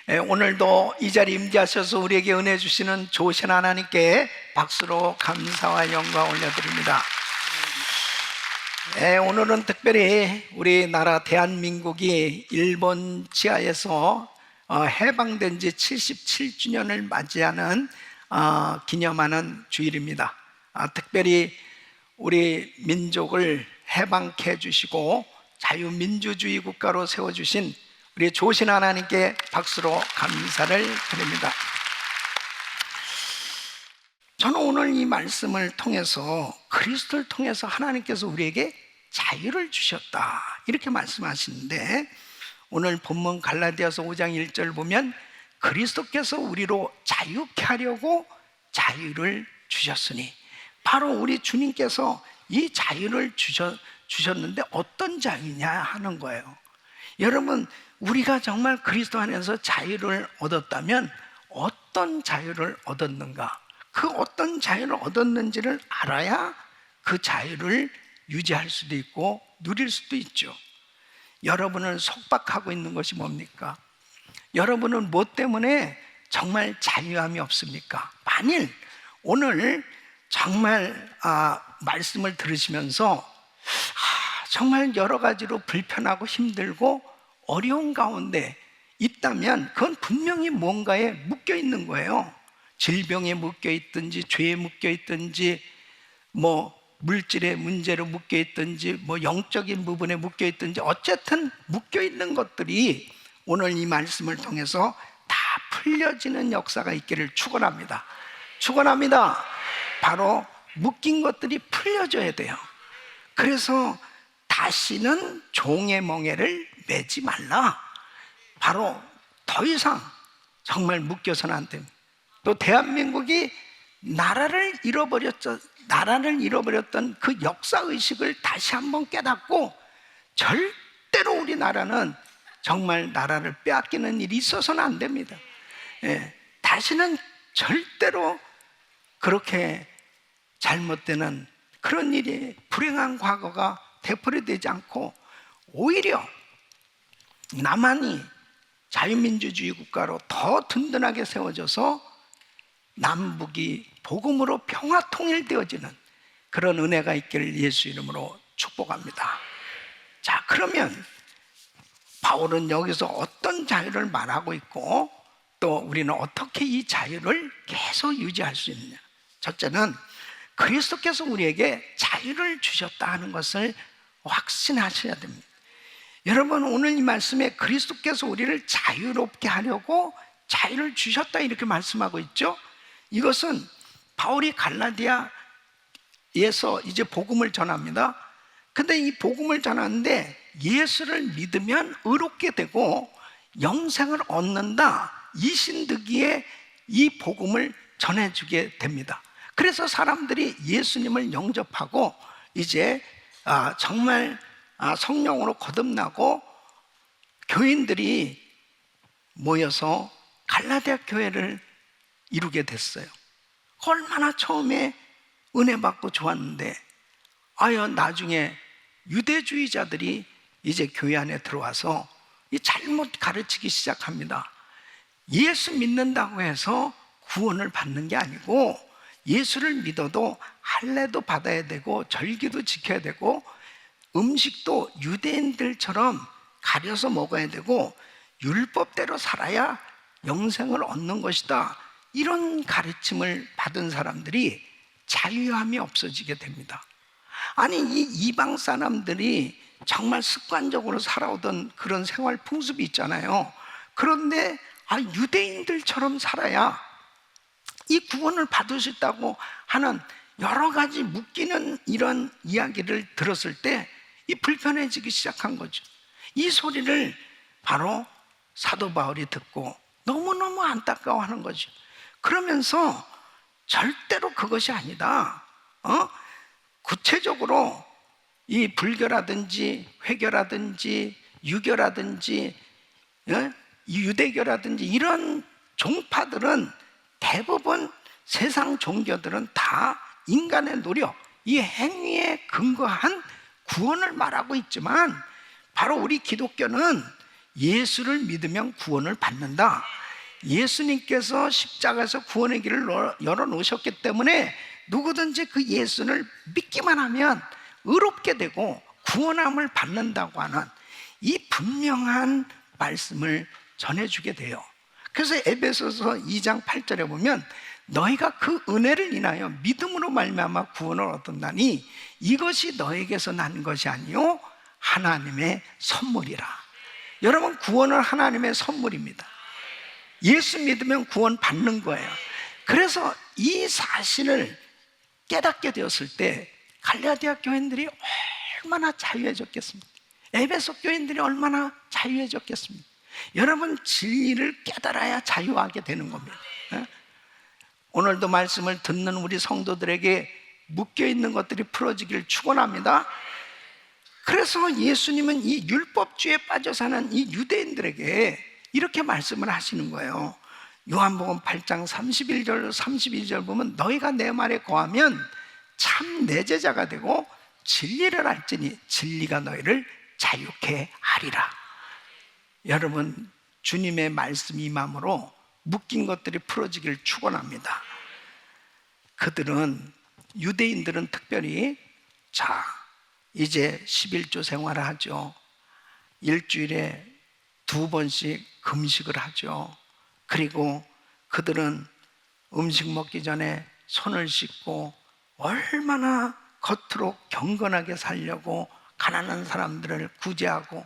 오늘도 이 자리에 임재하셔서 우리에게 은혜 주시는 좋으신 하나님께 박수로 감사와 영광 올려드립니다. 오늘은 특별히 우리나라 대한민국이 일본 지하에서 해방된 지 77주년을 맞이하는 기념하는 주일입니다. 특별히 우리 민족을 해방케 해주시고 자유민주주의 국가로 세워주신 우리 좋으신 하나님께 박수로 감사를 드립니다. 저는 오늘 이 말씀을 통해서, 그리스도를 통해서 하나님께서 우리에게 자유를 주셨다 이렇게 말씀하시는데, 오늘 본문 갈라디아서 5장 1절 보면 그리스도께서 우리로 자유케 하려고 자유를 주셨으니, 바로 우리 주님께서 이 자유를 주셨는데 어떤 자유냐 하는 거예요. 여러분, 우리가 정말 그리스도 안에서 자유를 얻었다면 어떤 자유를 얻었는가, 그 어떤 자유를 얻었는지를 알아야 그 자유를 유지할 수도 있고 누릴 수도 있죠. 여러분을 속박하고 있는 것이 뭡니까? 여러분은 뭐 때문에 정말 자유함이 없습니까? 만일 오늘 정말 말씀을 들으시면서 정말 여러 가지로 불편하고 힘들고 어려운 가운데 있다면 그건 분명히 뭔가에 묶여 있는 거예요. 질병에 묶여 있든지, 죄에 묶여 있든지, 물질의 문제로 묶여 있든지, 영적인 부분에 묶여 있든지, 어쨌든 묶여 있는 것들이 오늘 이 말씀을 통해서 다 풀려지는 역사가 있기를 축원합니다. 축원합니다. 바로 묶인 것들이 풀려져야 돼요. 그래서 다시는 종의 멍에를 매지 말라. 바로 더 이상 정말 묶여서는 안 됩니다. 또 대한민국이 나라를 잃어버렸던 그 역사의식을 다시 한번 깨닫고, 절대로 우리나라는 정말 나라를 빼앗기는 일이 있어서는 안 됩니다. 다시는 절대로 그렇게 잘못되는 그런 일이, 불행한 과거가 되풀이되지 않고 오히려 남한이 자유민주주의 국가로 더 든든하게 세워져서 남북이 복음으로 평화 통일되어지는 그런 은혜가 있기를 예수 이름으로 축복합니다. 자, 그러면 바울은 여기서 어떤 자유를 말하고 있고, 또 우리는 어떻게 이 자유를 계속 유지할 수 있느냐? 첫째는 그리스도께서 우리에게 자유를 주셨다 하는 것을 확신하셔야 됩니다. 여러분, 오늘 이 말씀에 그리스도께서 우리를 자유롭게 하려고 자유를 주셨다 이렇게 말씀하고 있죠. 이것은 바울이 갈라디아에서 이제 복음을 전합니다. 근데 이 복음을 전하는데 예수를 믿으면 의롭게 되고 영생을 얻는다, 이 신득이에 이 복음을 전해주게 됩니다. 그래서 사람들이 예수님을 영접하고 이제 정말 성령으로 거듭나고 교인들이 모여서 갈라디아 교회를 이루게 됐어요. 얼마나 처음에 은혜 받고 좋았는데, 나중에 유대주의자들이 이제 교회 안에 들어와서 이 잘못 가르치기 시작합니다. 예수 믿는다고 해서 구원을 받는 게 아니고, 예수를 믿어도 할례도 받아야 되고 절기도 지켜야 되고 음식도 유대인들처럼 가려서 먹어야 되고 율법대로 살아야 영생을 얻는 것이다, 이런 가르침을 받은 사람들이 자유함이 없어지게 됩니다. 아니, 이 이방 사람들이 정말 습관적으로 살아오던 그런 생활 풍습이 있잖아요. 그런데 유대인들처럼 살아야 이 구원을 받을 수 있다고 하는 여러 가지 묶이는 이런 이야기를 들었을 때 이 불편해지기 시작한 거죠. 이 소리를 바로 사도 바울이 듣고 너무너무 안타까워하는 거죠. 그러면서 절대로 그것이 아니다, 구체적으로 이 불교라든지 회교라든지 유교라든지 유대교라든지 이런 종파들은 대부분 세상 종교들은 다 인간의 노력, 이 행위에 근거한 구원을 말하고 있지만, 바로 우리 기독교는 예수를 믿으면 구원을 받는다. 예수님께서 십자가에서 구원의 길을 열어놓으셨기 때문에 누구든지 그 예수를 믿기만 하면 의롭게 되고 구원함을 받는다고 하는 이 분명한 말씀을 전해주게 돼요. 그래서 에베소서 2장 8절에 보면 너희가 그 은혜를 인하여 믿음으로 말미암아 구원을 얻었나니 이것이 너에게서 난 것이 아니요 하나님의 선물이라. 여러분, 구원은 하나님의 선물입니다. 예수 믿으면 구원 받는 거예요. 그래서 이 사실을 깨닫게 되었을 때 갈라디아 교인들이 얼마나 자유해졌겠습니까? 에베소 교인들이 얼마나 자유해졌겠습니까? 여러분, 진리를 깨달아야 자유하게 되는 겁니다. 오늘도 말씀을 듣는 우리 성도들에게 묶여있는 것들이 풀어지기를 축원합니다. 그래서 예수님은 이 율법주의에 빠져 사는 이 유대인들에게 이렇게 말씀을 하시는 거예요. 요한복음 8장 31절 32절 보면 너희가 내 말에 거하면 참 내 제자가 되고 진리를 알지니 진리가 너희를 자유케 하리라. 여러분, 주님의 말씀이 임함으로 묶인 것들이 풀어지기를 축원합니다. 그들은, 유대인들은 특별히 자 이제 11조 생활을 하죠. 일주일에 2번씩 금식을 하죠. 그리고 그들은 음식 먹기 전에 손을 씻고 얼마나 겉으로 경건하게 살려고 가난한 사람들을 구제하고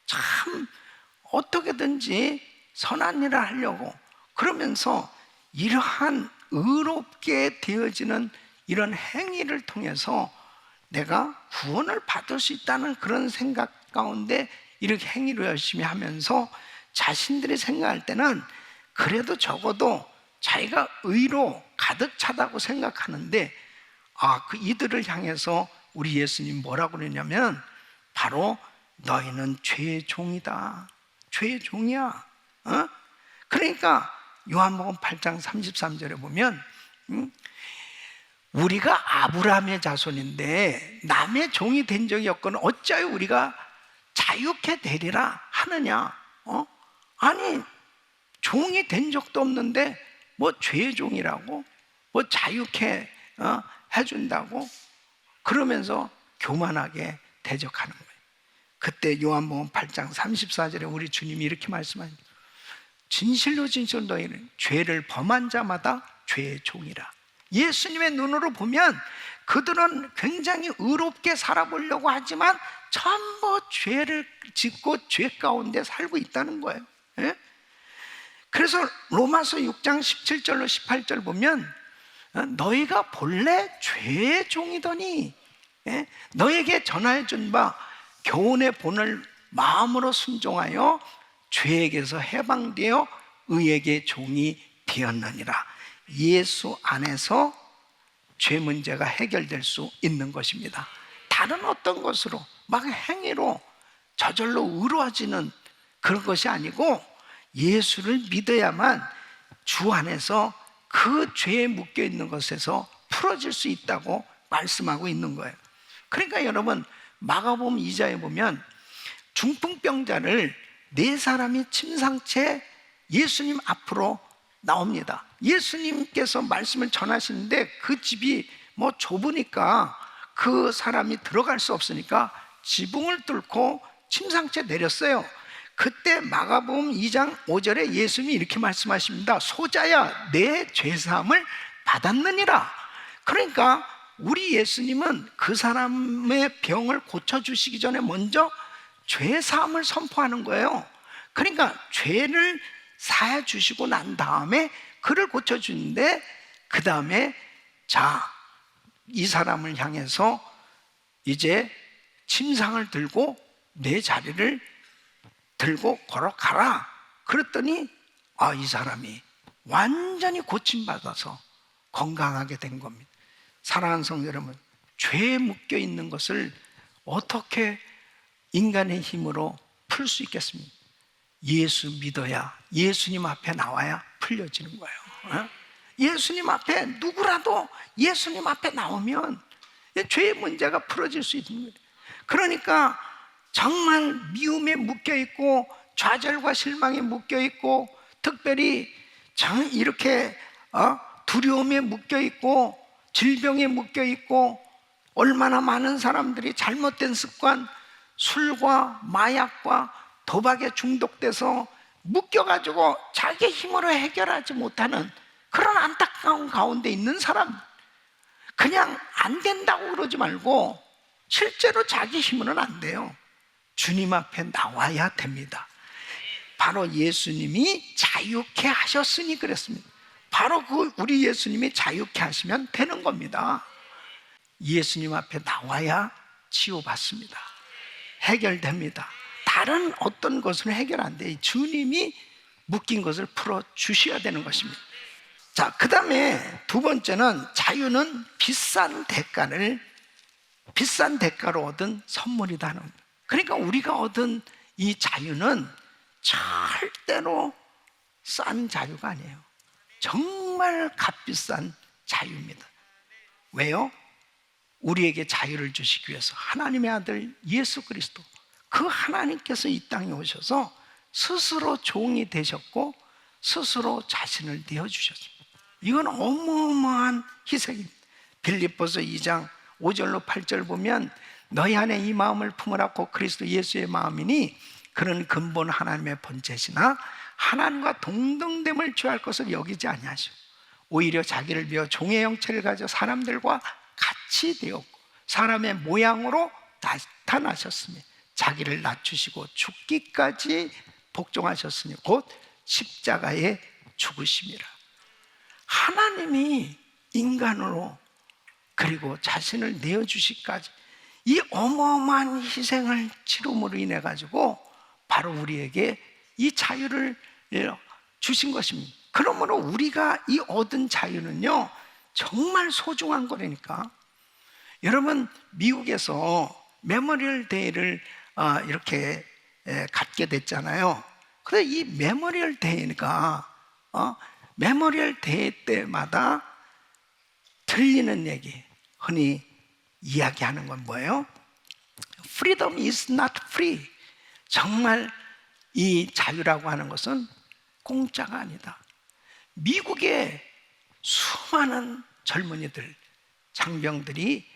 참 어떻게든지 선한 일을 하려고 그러면서 이러한 의롭게 되어지는 이런 행위를 통해서 내가 구원을 받을 수 있다는 그런 생각 가운데 이렇게 행위를 열심히 하면서 자신들이 생각할 때는 그래도 적어도 자기가 의로 가득 차다고 생각하는데 그 이들을 향해서 우리 예수님 뭐라고 그러냐면 바로 너희는 죄의 종이다. 죄의 종이야. 그러니까 요한복음 8장 33절에 보면 우리가 아브라함의 자손인데 남의 종이 된 적이 없거늘 어찌하여 우리가 자유케 되리라 하느냐. 아니, 종이 된 적도 없는데 뭐 죄의 종이라고 뭐 자유케 해준다고 그러면서 교만하게 대적하는 거예요. 그때 요한복음 8장 34절에 우리 주님이 이렇게 말씀하십니다. 진실로 진실로 너희는 죄를 범한 자마다 죄의 종이라. 예수님의 눈으로 보면 그들은 굉장히 의롭게 살아보려고 하지만 전부 죄를 짓고 죄 가운데 살고 있다는 거예요. 예? 그래서 로마서 6장 17절로 18절 보면 너희가 본래 죄의 종이더니 너에게 전하여 준 바 교훈의 본을 마음으로 순종하여 죄에게서 해방되어 의에게 종이 되었느니라. 예수 안에서 죄 문제가 해결될 수 있는 것입니다. 다른 어떤 것으로 막 행위로 저절로 의로워지는 그런 것이 아니고 예수를 믿어야만 주 안에서 그 죄에 묶여 있는 것에서 풀어질 수 있다고 말씀하고 있는 거예요. 그러니까 여러분, 마가복음 2장에 보면 중풍병자를 4사람이 침상채 예수님 앞으로 나옵니다. 예수님께서 말씀을 전하시는데 그 집이 뭐 좁으니까 그 사람이 들어갈 수 없으니까 지붕을 뚫고 침상채 내렸어요. 그때 마가복음 2장 5절에 예수님이 이렇게 말씀하십니다. 소자야, 내 죄사함을 받았느니라. 그러니까 우리 예수님은 그 사람의 병을 고쳐주시기 전에 먼저 죄사함을 선포하는 거예요. 그러니까 죄를 사해 주시고 난 다음에 그를 고쳐주는데 그 다음에 자, 이 사람을 향해서 이제 침상을 들고 내 자리를 들고 걸어가라. 그랬더니 이 사람이 완전히 고침받아서 건강하게 된 겁니다. 사랑하는 성도 여러분, 죄에 묶여 있는 것을 어떻게 인간의 힘으로 풀 수 있겠습니까? 예수 믿어야, 예수님 앞에 나와야 풀려지는 거예요. 예수님 앞에, 누구라도 예수님 앞에 나오면 죄의 문제가 풀어질 수 있는 거예요. 그러니까 정말 미움에 묶여있고 좌절과 실망에 묶여 있고, 특별히 이렇게 두려움에 묶여 있고, 질병에 묶여 있고, 얼마나 많은 사람들이 잘못된 습관, 술과 마약과 도박에 중독돼서 묶여가지고 자기 힘으로 해결하지 못하는 그런 안타까운 가운데 있는 사람, 그냥 안 된다고 그러지 말고 실제로 자기 힘으로는 안 돼요. 주님 앞에 나와야 됩니다. 바로 예수님이 자유케 하셨으니 그랬습니다. 바로 우리 예수님이 자유케 하시면 되는 겁니다. 예수님 앞에 나와야 치유받습니다. 해결됩니다. 다른 어떤 것은 해결 안 돼요. 주님이 묶인 것을 풀어주셔야 되는 것입니다. 자, 그 다음에 두 번째는 자유는 비싼 대가로 얻은 선물이다 하는 겁니다. 그러니까 우리가 얻은 이 자유는 절대로 싼 자유가 아니에요. 정말 값비싼 자유입니다. 왜요? 우리에게 자유를 주시기 위해서 하나님의 아들 예수 그리스도, 그 하나님께서 이 땅에 오셔서 스스로 종이 되셨고 스스로 자신을 내어주셨습니다. 이건 어마어마한 희생입니다. 빌립보서 2장 5절로 8절 보면 너희 안에 이 마음을 품으라 고 그리스도 예수의 마음이니 그는 근본 하나님의 본체시나 하나님과 동등됨을 취할 것을 여기지 아니하시고 오히려 자기를 비워 종의 형체를 가져 사람들과 같이 되었고 사람의 모양으로 나타나셨으며 자기를 낮추시고 죽기까지 복종하셨으니 곧 십자가에 죽으심이라. 하나님이 인간으로 그리고 자신을 내어주시기까지 이 어마어마한 희생을 치름으로 인해 가지고 바로 우리에게 이 자유를 주신 것입니다. 그러므로 우리가 이 얻은 자유는요 정말 소중한 거라니까. 여러분, 미국에서 메모리얼 데이를 이렇게 갖게 됐잖아요. 그래서 이 메모리얼 데이가 메모리얼 데이 때마다 들리는 얘기, 흔히 이야기하는 건 뭐예요? Freedom is not free. 정말 이 자유라고 하는 것은 공짜가 아니다. 미국의 수많은 젊은이들, 장병들이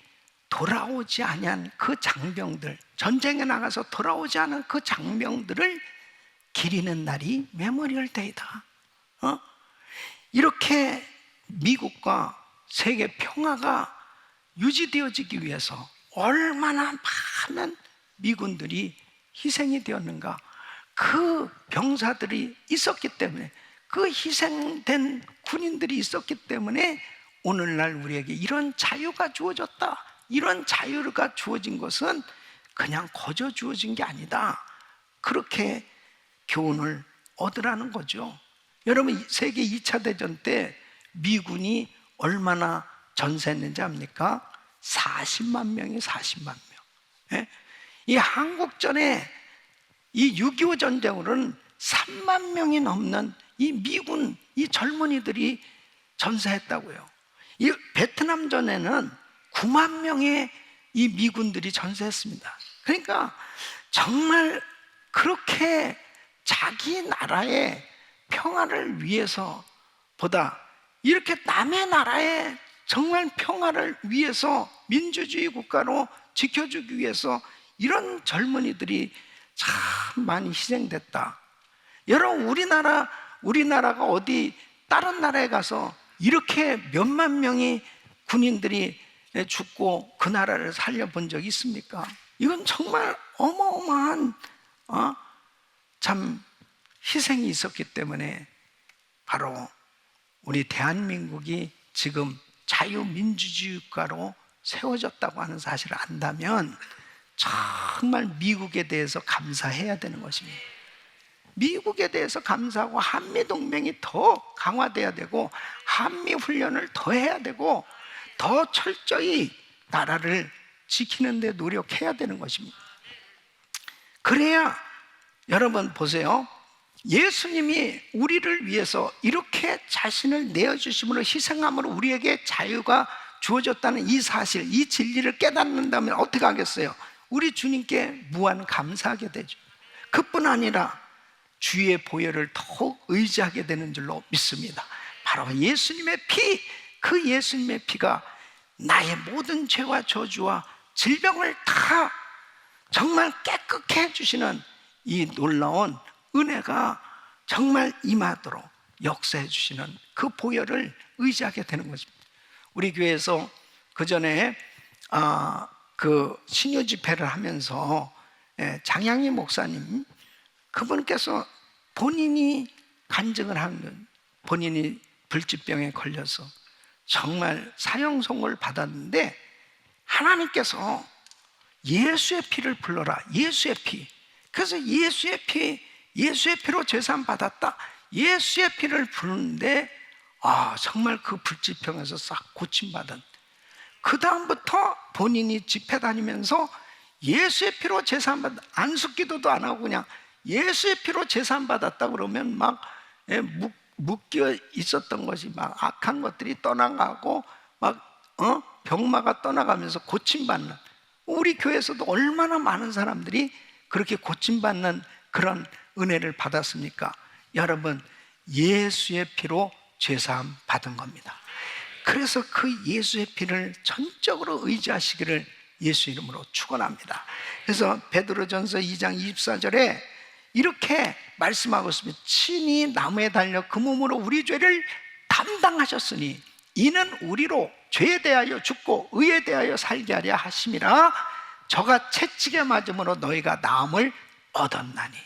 돌아오지 아니한 그 장병들, 전쟁에 나가서 돌아오지 않은 그 장병들을 기리는 날이 메모리얼 데이다. 이렇게 미국과 세계 평화가 유지되어지기 위해서 얼마나 많은 미군들이 희생이 되었는가. 그 병사들이 있었기 때문에, 그 희생된 군인들이 있었기 때문에 오늘날 우리에게 이런 자유가 주어졌다. 이런 자유가 주어진 것은 그냥 거저 주어진 게 아니다. 그렇게 교훈을 얻으라는 거죠. 여러분, 세계 2차 대전 때 미군이 얼마나 전사했는지 압니까? 40만 명이 40만 명. 예? 이 한국전에 이 6.25 전쟁으로는 3만 명이 넘는 이 미군, 이 젊은이들이 전사했다고요. 이 베트남전에는 9만 명의 이 미군들이 전사했습니다. 그러니까 정말 그렇게 자기 나라의 평화를 위해서 보다 이렇게 남의 나라의 정말 평화를 위해서 민주주의 국가로 지켜주기 위해서 이런 젊은이들이 참 많이 희생됐다. 여러분, 우리나라가 어디 다른 나라에 가서 이렇게 몇만 명이 군인들이 죽고 그 나라를 살려본 적이 있습니까? 이건 정말 어마어마한 참 희생이 있었기 때문에 바로 우리 대한민국이 지금 자유민주주의 국가로 세워졌다고 하는 사실을 안다면 정말 미국에 대해서 감사해야 되는 것입니다. 미국에 대해서 감사하고 한미동맹이 더 강화돼야 되고 한미훈련을 더 해야 되고 더 철저히 나라를 지키는 데 노력해야 되는 것입니다. 그래야 여러분 보세요. 예수님이 우리를 위해서 이렇게 자신을 내어주심으로 희생함으로 우리에게 자유가 주어졌다는 이 사실, 이 진리를 깨닫는다면 어떻게 하겠어요? 우리 주님께 무한 감사하게 되죠. 그뿐 아니라 주의 보혈을 더욱 의지하게 되는 줄로 믿습니다. 바로 예수님의 피, 그 예수님의 피가 나의 모든 죄와 저주와 질병을 다 정말 깨끗게 해주시는 이 놀라운 은혜가 정말 임하도록 역사해 주시는 그 보혈을 의지하게 되는 것입니다. 우리 교회에서 그 전에 그 신유 집회를 하면서 장양희 목사님, 그분께서 본인이 간증을 하는, 본인이 불치병에 걸려서 정말 사형선고를 받았는데 하나님께서 예수의 피를 불러라, 예수의 피. 그래서 예수의 피로 죄사함 받았다, 예수의 피를 부르는데 정말 그 불치병에서 싹 고침받은, 그 다음부터 본인이 집회 다니면서 예수의 피로 제사함 받았다, 안수기도도 안 하고 그냥 예수의 피로 제사함 받았다 그러면 막 묶여 있었던 것이 막 악한 것들이 떠나가고 막 병마가 떠나가면서 고침받는, 우리 교회에서도 얼마나 많은 사람들이 그렇게 고침받는 그런 은혜를 받았습니까? 여러분, 예수의 피로 죄사함 받은 겁니다. 그래서 그 예수의 피를 전적으로 의지하시기를 예수 이름으로 축원합니다. 그래서 베드로전서 2장 24절에 이렇게 말씀하고 있습니다. 친히 나무에 달려 그 몸으로 우리 죄를 담당하셨으니 이는 우리로 죄에 대하여 죽고 의에 대하여 살게 하려 하심이라. 저가 채찍에 맞음으로 너희가 나음을 얻었나니.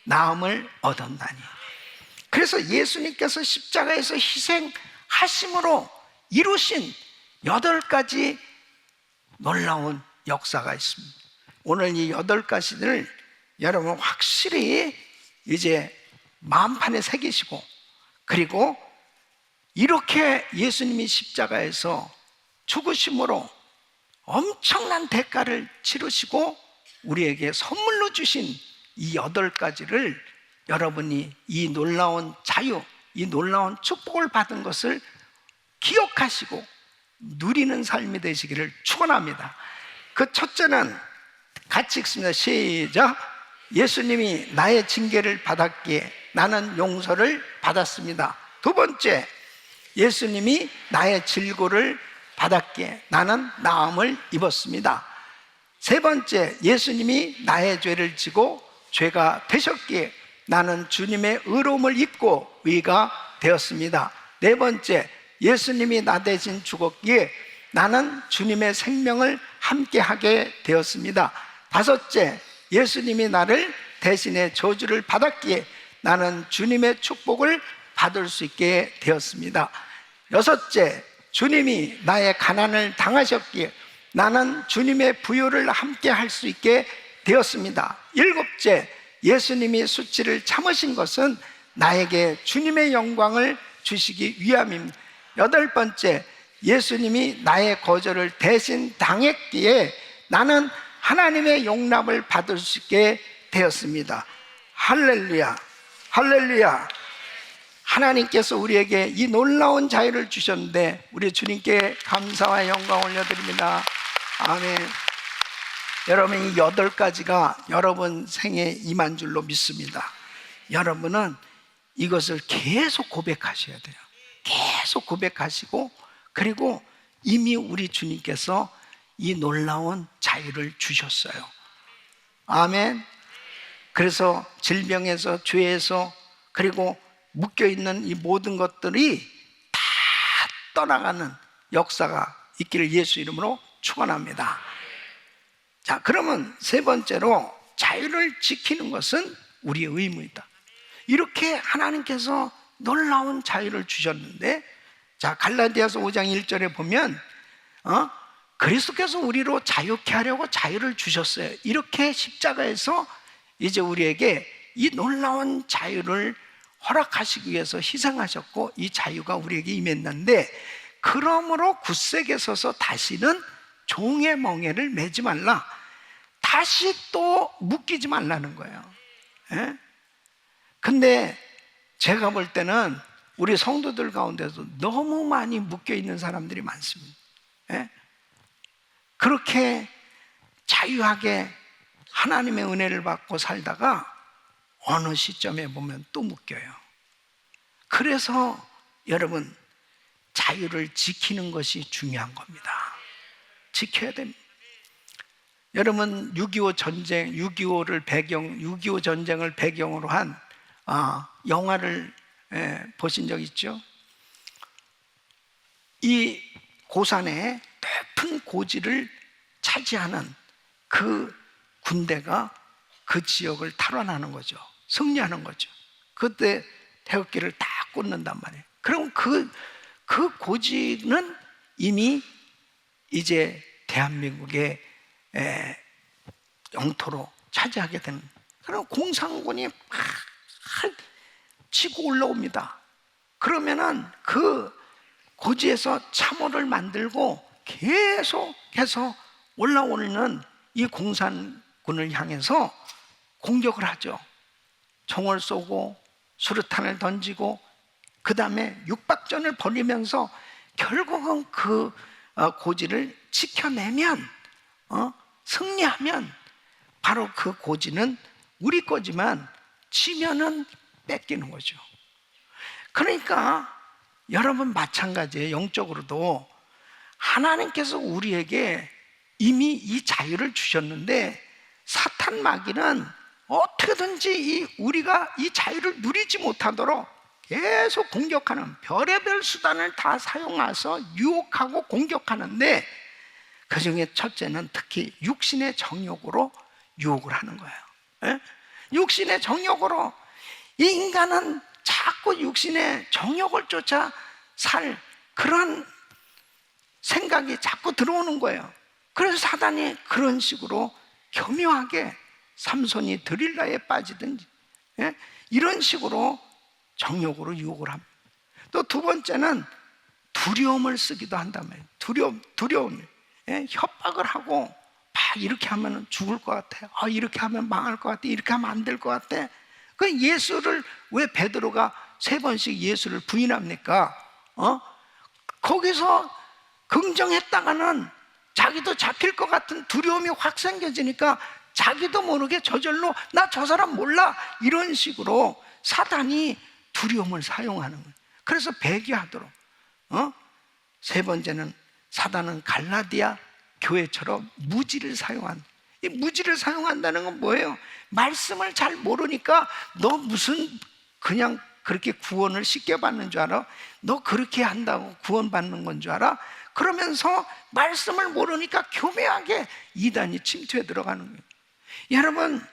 나음을 얻었나니. 그래서 예수님께서 십자가에서 희생하심으로 이루신 8가지 놀라운 역사가 있습니다. 오늘 이 8가지를 여러분 확실히 이제 마음판에 새기시고, 그리고 이렇게 예수님이 십자가에서 죽으심으로 엄청난 대가를 치르시고 우리에게 선물로 주신 이 8가지를 여러분이 이 놀라운 자유, 이 놀라운 축복을 받은 것을 기억하시고 누리는 삶이 되시기를 축원합니다. 그 첫째는 같이 읽습니다. 시작. 예수님이 나의 징계를 받았기에 나는 용서를 받았습니다. 두 번째, 예수님이 나의 질고를 받았기에 나는 나음을 입었습니다. 세 번째, 예수님이 나의 죄를 지고 죄가 되셨기에 나는 주님의 의로움을 입고 의가 되었습니다. 네 번째, 예수님이 나 대신 죽었기에 나는 주님의 생명을 함께하게 되었습니다. 다섯째, 예수님이 나를 대신에 저주를 받았기에 나는 주님의 축복을 받을 수 있게 되었습니다. 여섯째, 주님이 나의 가난을 당하셨기에 나는 주님의 부요를 함께 할 수 있게 되었습니다. 일곱째, 예수님이 수치를 참으신 것은 나에게 주님의 영광을 주시기 위함입니다. 여덟 번째, 예수님이 나의 거절을 대신 당했기에 나는 하나님의 용납을 받을 수 있게 되었습니다. 할렐루야, 할렐루야. 하나님께서 우리에게 이 놀라운 자유를 주셨는데 우리 주님께 감사와 영광 올려드립니다. 아멘. 여러분, 이 8가지가 여러분 생에 임한 줄로 믿습니다. 여러분은 이것을 계속 고백하셔야 돼요. 계속 고백하시고, 그리고 이미 우리 주님께서 이 놀라운 자유를 주셨어요. 아멘. 그래서 질병에서, 죄에서, 그리고 묶여있는 이 모든 것들이 다 떠나가는 역사가 있기를 예수 이름으로 축원합니다. 자, 그러면 세 번째로, 자유를 지키는 것은 우리의 의무이다. 이렇게 하나님께서 놀라운 자유를 주셨는데, 자, 갈라디아서 5장 1절에 보면 그리스도께서 우리로 자유케 하려고 자유를 주셨어요. 이렇게 십자가에서 이제 우리에게 이 놀라운 자유를 허락하시기 위해서 희생하셨고, 이 자유가 우리에게 임했는데, 그러므로 굳세게 서서 다시는 종의 멍에를 매지 말라. 다시 또 묶이지 말라는 거예요. 예? 근데 제가 볼 때는 우리 성도들 가운데서 너무 많이 묶여있는 사람들이 많습니다. 예? 그렇게 자유하게 하나님의 은혜를 받고 살다가 어느 시점에 보면 또 묶여요. 그래서 여러분, 자유를 지키는 것이 중요한 겁니다. 지켜야 됩니다. 여러분, 6.25 전쟁, 6.25 전쟁을 배경으로 한 영화를 보신 적 있죠? 이 고산에 높은 고지를 차지하는 그 군대가 그 지역을 탈환하는 거죠. 승리하는 거죠. 그때 태극기를 딱 꽂는단 말이에요. 그럼 그 고지는 이미 이제 대한민국의 영토로 차지하게 되는, 그럼 공산군이 막 치고 올라옵니다. 그러면은 그 고지에서 참호를 만들고 계속해서 올라오는 이 공산군을 향해서 공격을 하죠. 총을 쏘고 수류탄을 던지고 그 다음에 육박전을 벌이면서 결국은 그 고지를 지켜내면, 승리하면 바로 그 고지는 우리 거지만 지면은 뺏기는 거죠. 그러니까 여러분 마찬가지예요. 영적으로도 하나님께서 우리에게 이미 이 자유를 주셨는데 사탄 마귀는 어떻게든지 우리가 이 자유를 누리지 못하도록 계속 공격하는, 별의별 수단을 다 사용해서 유혹하고 공격하는데, 그 중에 첫째는 특히 육신의 정욕으로 유혹을 하는 거예요. 예? 육신의 정욕으로 이 인간은 자꾸 육신의 정욕을 쫓아 살 그런 생각이 자꾸 들어오는 거예요. 그래서 사단이 그런 식으로 교묘하게 삼손이 드릴라에 빠지든지, 이런 식으로 정욕으로 유혹을 합니다. 또 두 번째는 두려움을 쓰기도 한단 말이에요. 두려움. 협박을 하고, 이렇게 하면 죽을 것 같아. 이렇게 하면 망할 것 같아. 이렇게 하면 안 될 것 같아. 그 예수를 왜 베드로가 3번씩 예수를 부인합니까? 거기서 긍정했다가는 자기도 잡힐 것 같은 두려움이 확 생겨지니까 자기도 모르게 저절로 나 저 사람 몰라, 이런 식으로 사단이 두려움을 사용하는 거예요. 그래서 배교하도록. 3번째는 사단은 갈라디아 교회처럼 무지를 사용한다. 이 무지를 사용한다는 건 뭐예요? 말씀을 잘 모르니까 너 무슨 그냥 그렇게 구원을 쉽게 받는 줄 알아? 너 그렇게 한다고 구원받는 건 줄 알아? 그러면서 말씀을 모르니까 교묘하게 이단이 침투해 들어가는 거예요. 여러분,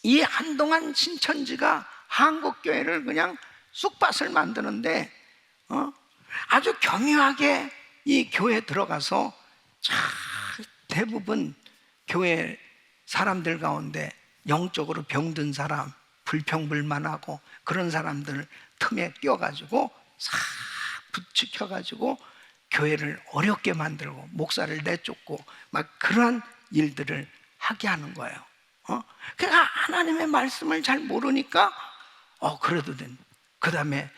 이 한동안 신천지가 한국교회를 그냥 쑥밭을 만드는데 아주 교묘하게 이 교회에 들어가서 대부분 교회 사람들 가운데 영적으로 병든 사람, 불평불만하고 그런 사람들 틈에 끼어가지고 싹 부추겨가지고 교회를 어렵게 만들고 목사를 내쫓고 막 그런 일들을 하게 하는 거예요. 그러니까 하나님의 말씀을 잘 모르니까 그래도 된. 그 다음에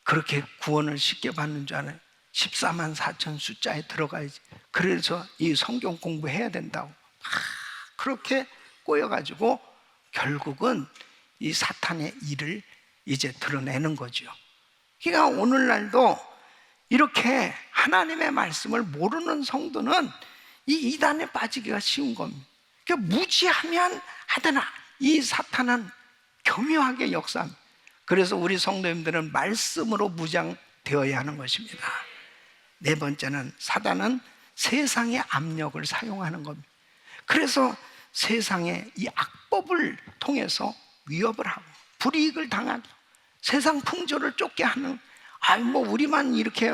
그렇게 구원을 쉽게 받는 줄 알아요. 14만 4천 숫자에 들어가야지. 그래서 이 성경 공부해야 된다고 그렇게 꼬여가지고 결국은 이 사탄의 일을 이제 드러내는 거죠. 그러니까 오늘날도 이렇게 하나님의 말씀을 모르는 성도는 이 이단에 빠지기가 쉬운 겁니다. 그러니까 무지하면 하더나 이 사탄은 교묘하게 역사합니다. 그래서 우리 성도님들은 말씀으로 무장되어야 하는 것입니다. 4번째는 사단은 세상의 압력을 사용하는 겁니다. 그래서 세상의 이 악법을 통해서 위협을 하고 불이익을 당하고 세상 풍조를 쫓게 하는, 우리만 이렇게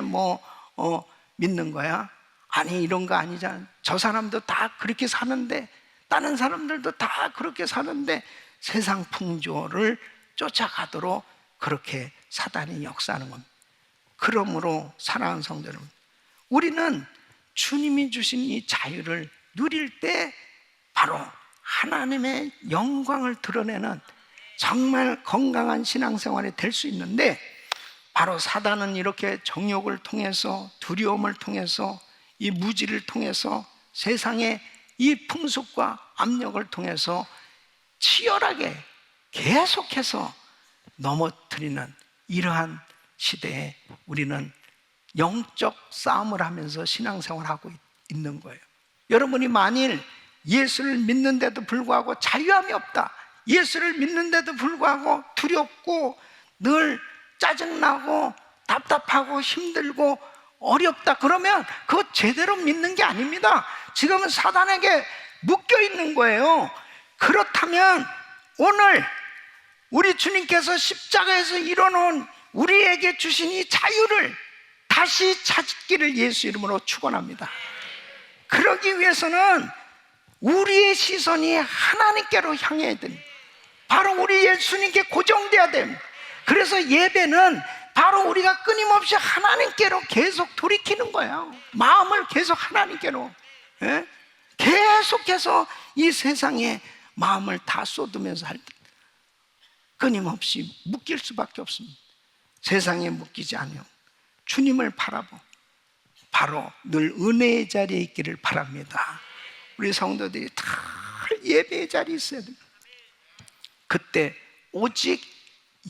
믿는 거야? 아니, 이런 거 아니잖아. 저 사람도 다 그렇게 사는데, 다른 사람들도 다 그렇게 사는데, 세상 풍조를 쫓아가도록 그렇게 사단이 역사하는 겁니다. 그러므로 사랑하는 성도 여러분, 우리는 주님이 주신 이 자유를 누릴 때 바로 하나님의 영광을 드러내는 정말 건강한 신앙생활이 될 수 있는데, 바로 사단은 이렇게 정욕을 통해서, 두려움을 통해서, 이 무지를 통해서, 세상의 이 풍습과 압력을 통해서 치열하게 계속해서 넘어뜨리는 이러한 시대에 우리는 영적 싸움을 하면서 신앙생활을 하고 있는 거예요. 여러분이 만일 예수를 믿는데도 불구하고 자유함이 없다, 예수를 믿는데도 불구하고 두렵고 늘 짜증나고 답답하고 힘들고 어렵다, 그러면 그거 제대로 믿는 게 아닙니다. 지금은 사단에게 묶여 있는 거예요. 그렇다면 오늘 우리 주님께서 십자가에서 이뤄놓은 우리에게 주신 이 자유를 다시 찾기를 예수 이름으로 축원합니다. 그러기 위해서는 우리의 시선이 하나님께로 향해야 됩니다. 바로 우리 예수님께 고정돼야 됩니다. 그래서 예배는 바로 우리가 끊임없이 하나님께로 계속 돌이키는 거예요. 마음을 계속 하나님께로, 예? 계속해서 이 세상에 마음을 다 쏟으면서 할 때 끊임없이 묶일 수밖에 없습니다. 세상에 묶이지 않으면 주님을 바라보, 바로 늘 은혜의 자리에 있기를 바랍니다. 우리 성도들이 다 예배의 자리에 있어야 됩니다. 그때 오직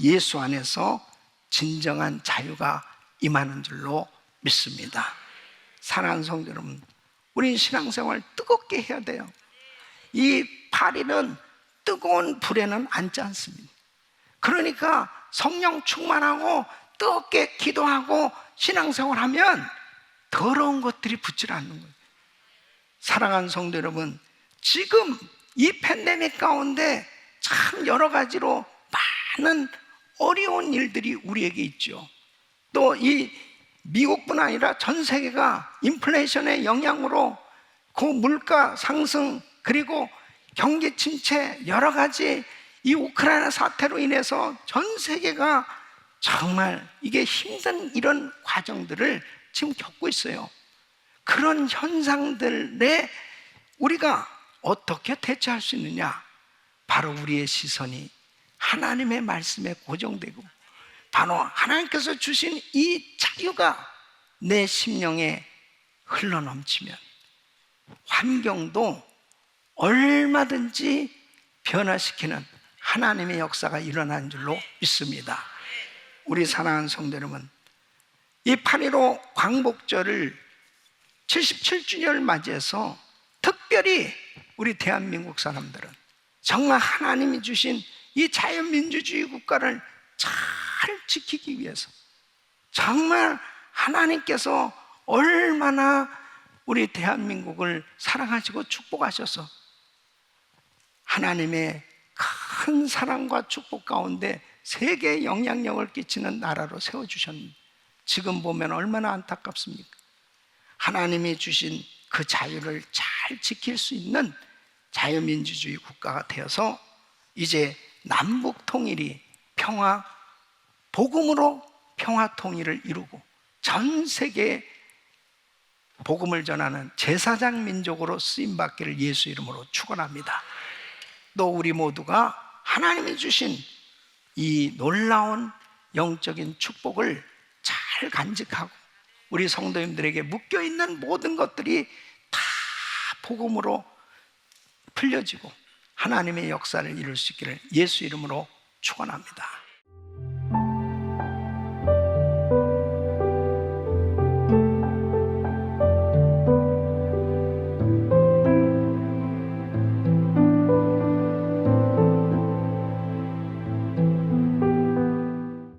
예수 안에서 진정한 자유가 임하는 줄로 믿습니다. 사랑하는 성도 여러분, 우린 신앙생활 뜨겁게 해야 돼요. 이 파리는 뜨거운 불에는 앉지 않습니다. 그러니까 성령 충만하고 뜨겁게 기도하고 신앙생활하면 더러운 것들이 붙질 않는 거예요. 사랑하는 성도 여러분, 지금 이 팬데믹 가운데 참 여러 가지로 많은 어려운 일들이 우리에게 있죠. 또 이 미국뿐 아니라 전 세계가 인플레이션의 영향으로 그 물가 상승, 그리고 경기 침체, 여러 가지 이 우크라이나 사태로 인해서 전 세계가 정말 이게 힘든 이런 과정들을 지금 겪고 있어요. 그런 현상들에 우리가 어떻게 대처할 수 있느냐? 바로 우리의 시선이 하나님의 말씀에 고정되고, 바로 하나님께서 주신 이 자유가 내 심령에 흘러넘치면 환경도 얼마든지 변화시키는 하나님의 역사가 일어나는 줄로 믿습니다. 우리 사랑하는 성도 여러분, 이 8.15 광복절을 77주년을 맞이해서 특별히 우리 대한민국 사람들은 정말 하나님이 주신 이 자유민주주의 국가를 잘 지키기 위해서 정말 하나님께서 얼마나 우리 대한민국을 사랑하시고 축복하셔서 하나님의 큰 사랑과 축복 가운데 세계에 영향력을 끼치는 나라로 세워주셨는데, 지금 보면 얼마나 안타깝습니까? 하나님이 주신 그 자유를 잘 지킬 수 있는 자유민주주의 국가가 되어서 이제 남북 통일이 평화, 복음으로 평화 통일을 이루고 전 세계에 복음을 전하는 제사장 민족으로 쓰임받기를 예수 이름으로 축원합니다. 또 우리 모두가 하나님이 주신 이 놀라운 영적인 축복을 잘 간직하고 우리 성도님들에게 묶여있는 모든 것들이 다 복음으로 풀려지고 하나님의 역사를 이룰 수 있기를 예수 이름으로 축원합니다.